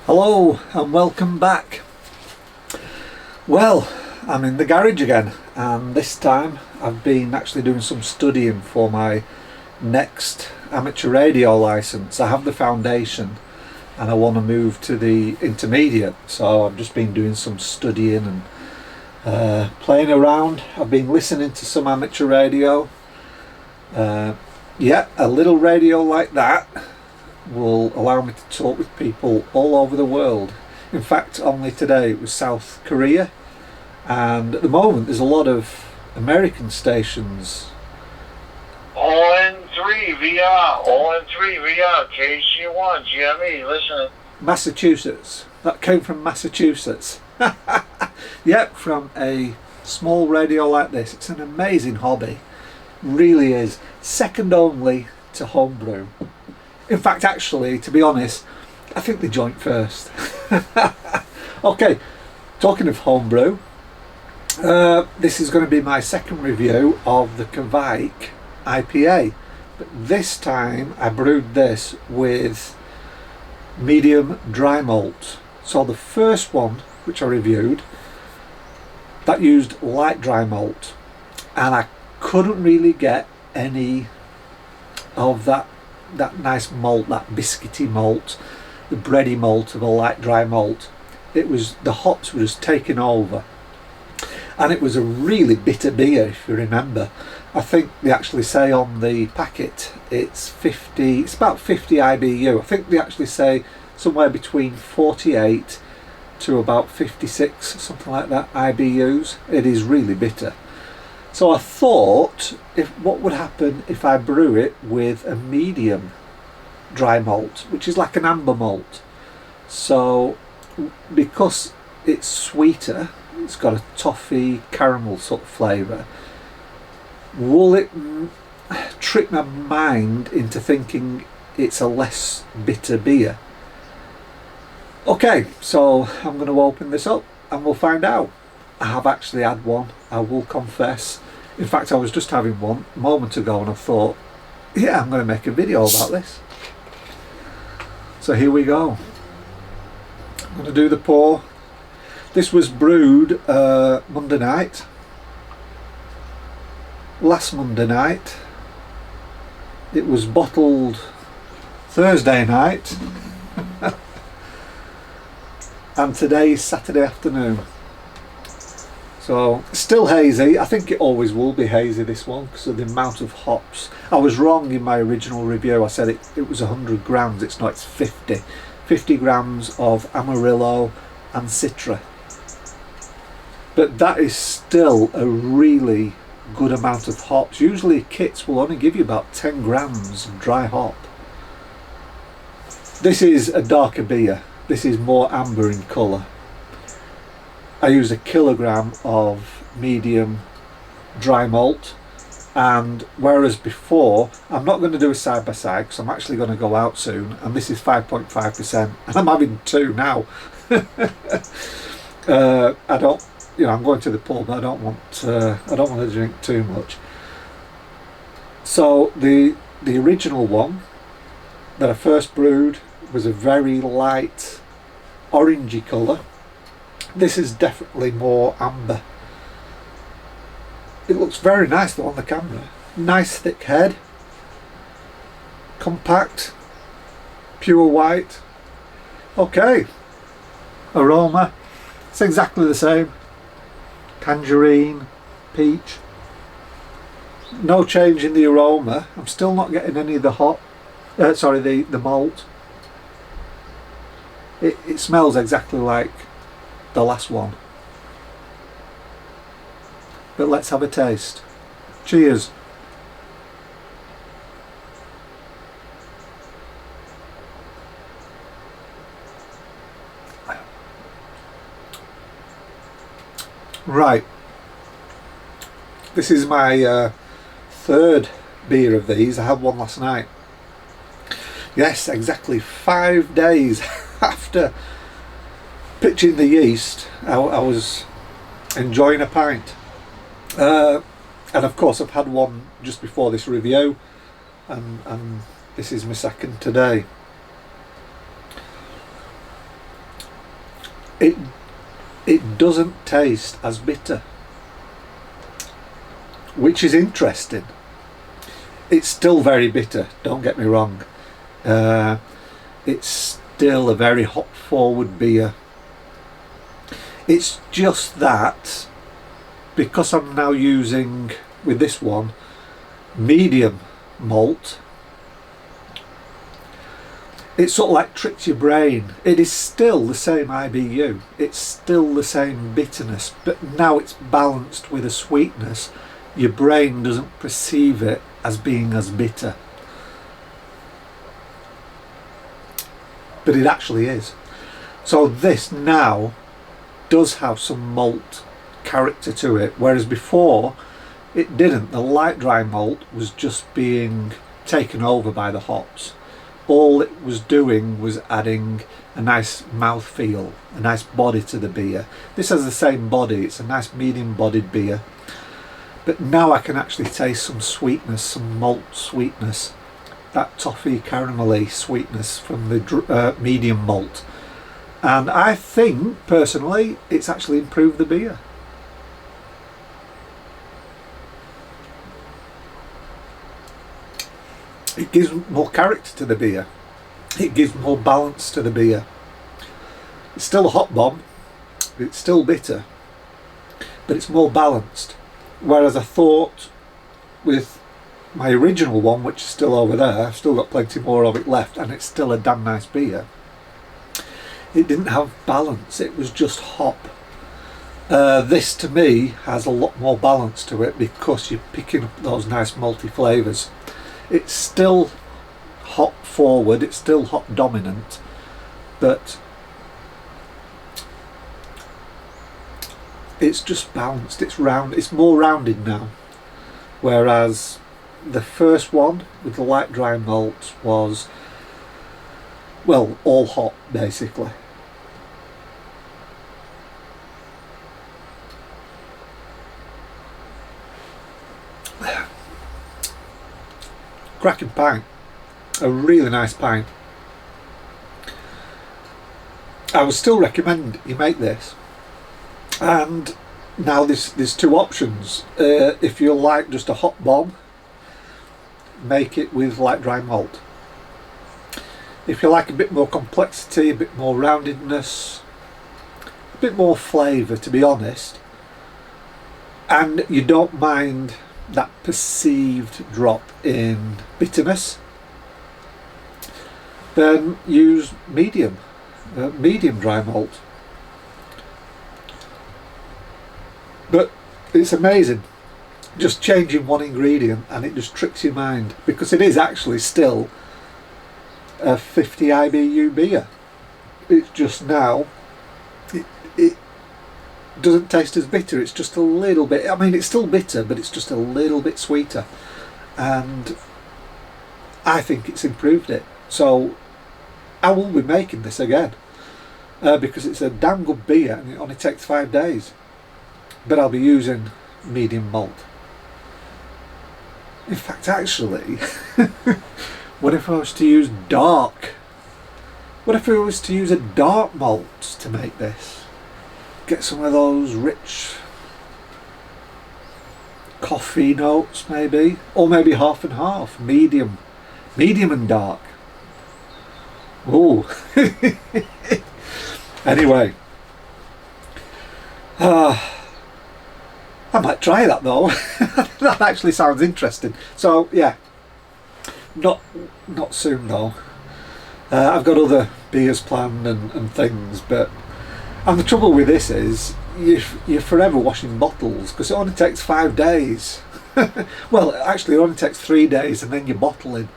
Hello and welcome back. Well, I'm in the garage again, and this time I've been actually doing some studying for my next amateur radio license. I have the foundation and I want to move to the intermediate, so I've just been doing some studying and playing around. I've been listening to some amateur radio. Yeah, a little radio like that will allow me to talk with people all over the world. In fact, only today it was South Korea, and at the moment there's a lot of American stations. ON3 VR, KC1, GME, listen. Massachusetts. That came from Massachusetts. Yep, from a small radio like this. It's an amazing hobby. Really is. Second only to Homebrew. In fact, actually, to be honest, I think they joined first. Okay, talking of Homebrew, this is going to be my second review of the Kveik IPA. But this time I brewed this with Medium Dry Malt. So the first one, which I reviewed, that used light dry malt, and I couldn't really get any of that nice malt, that biscuity malt, the bready malt of a light dry malt. It was, the hops were just taking over, and it was a really bitter beer, if you remember. I think they actually say on the packet it's about 50 IBU. I think they actually say somewhere between 48 to about 56, something like that, IBUs. It is really bitter. So I thought, what would happen if I brew it with a medium dry malt, which is like an amber malt. So because it's sweeter, it's got a toffee caramel sort of flavour, will it trick my mind into thinking it's a less bitter beer? Okay, so I'm going to open this up and we'll find out. I have actually had one, I will confess. In fact, I was just having one a moment ago and I thought, yeah, I'm going to make a video about this. So here we go. I'm going to do the pour. This was brewed Monday night. Last Monday night. It was bottled Thursday night. And today is Saturday afternoon. So still hazy. I think it always will be hazy, this one, because of the amount of hops. I was wrong in my original review. I said it was 100 grams. It's not, it's 50 grams of Amarillo and Citra. But that is still a really good amount of hops. Usually kits will only give you about 10 grams of dry hop. This is a darker beer. This is more amber in colour. I use 1 kilogram of medium dry malt, and whereas before, I'm not going to do a side by side because I'm actually going to go out soon, and this is 5.5%, and I'm having 2 now. I don't, I'm going to the pub. I don't want to drink too much. So the original one that I first brewed was a very light orangey colour. This is definitely more amber. It looks very nice though on the camera. Nice thick head, compact, pure white. Okay, aroma, it's exactly the same. Tangerine, peach. No change in the aroma. I'm still not getting any of the hop. The malt. It smells exactly like the last one. But let's have a taste. Cheers. Right. This is my third beer of these. I had one last night. Yes, exactly 5 days after pitching the yeast, I was enjoying a pint. And of course I've had one just before this review, and this is my second today. it doesn't taste as bitter, which is interesting. It's still very bitter, don't get me wrong. It's still a very hop forward beer. It's just that because I'm now using, with this one, medium malt, it sort of like tricks your brain. It is still the same IBU, it's still the same bitterness, but now it's balanced with a sweetness. Your brain doesn't perceive it as being as bitter, but it actually is. So this now does have some malt character to it, whereas before it didn't. The light dry malt was just being taken over by the hops. All it was doing was adding a nice mouthfeel, a nice body to the beer. This has the same body, it's a nice medium bodied beer, but now I can actually taste some sweetness, some malt sweetness, that toffee caramelly sweetness from the medium malt. And I think personally it's actually improved the beer. It gives more character to the beer. It gives more balance to the beer. It's still a hop bomb. It's still bitter, but it's more balanced. Whereas I thought with my original one, which is still over there, I've still got plenty more of it left, and it's still a damn nice beer, it didn't have balance. It was just hop. This to me has a lot more balance to it because you're picking up those nice malty flavours. It's still hop forward, it's still hop dominant, but it's just balanced, it's round, it's more rounded now. Whereas the first one with the light dry malt was, well, all hop basically. Cracking pint, a really nice pint. I would still recommend you make this. And now there's two options. If you like just a hop bomb, make it with light dry malt. If you like a bit more complexity, a bit more roundedness, a bit more flavour, to be honest, and you don't mind that perceived drop in bitterness, then use medium dry malt. But it's amazing, just changing one ingredient and it just tricks your mind, because it is actually still a 50 IBU beer. It's just now it doesn't taste as bitter. It's just a little bit, I mean, it's still bitter, but it's just a little bit sweeter, and I think it's improved it. So I will be making this again, because it's a damn good beer and it only takes 5 days, but I'll be using medium malt. In fact, actually, what if I was to use dark? What if I was to use a dark malt to make this? Get some of those rich coffee notes maybe, or maybe half and half, medium and dark. Ooh. Anyway, I might try that though. That actually sounds interesting. So yeah, not soon though. I've got other beers planned and things, but, and the trouble with this is you're forever washing bottles, because it only takes 5 days. Well, actually it only takes 3 days, and then you're bottling,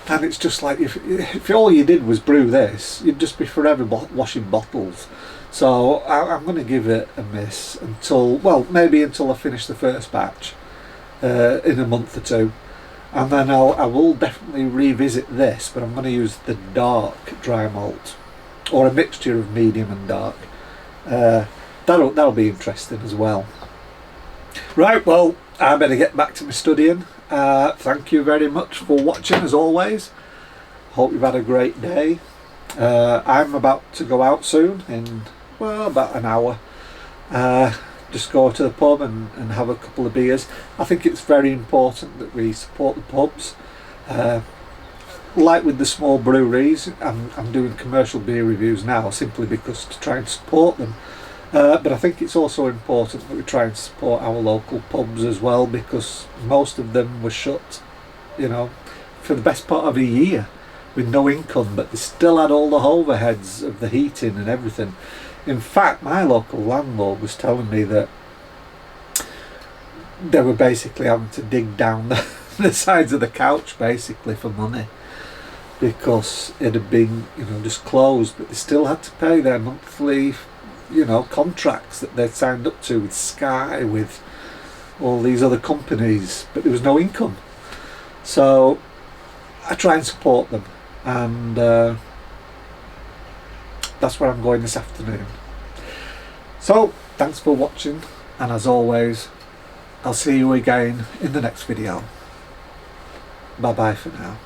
and it's just like if all you did was brew this, you'd just be forever washing bottles. So I'm going to give it a miss until, well, maybe until I finish the first batch in a month or two, and then I will definitely revisit this, but I'm going to use the dark dry malt, or a mixture of medium and dark. That'll be interesting as well. Right, well, I better get back to my studying. Thank you very much for watching, as always. Hope you've had a great day. I'm about to go out soon in well, about an hour. Just go to the pub and have a couple of beers. I think it's very important that we support the pubs. Like with the small breweries, I'm doing commercial beer reviews now simply because to try and support them. But I think it's also important that we try and support our local pubs as well, because most of them were shut, you know, for the best part of a year with no income, but they still had all the overheads of the heating and everything. In fact, my local landlord was telling me that they were basically having to dig down the sides of the couch basically for money, because it had been, you know, just closed, but they still had to pay their monthly, you know, contracts that they'd signed up to with Sky, with all these other companies, but there was no income. So I try and support them, and that's where I'm going this afternoon. So thanks for watching, and as always, I'll see you again in the next video. Bye bye for now.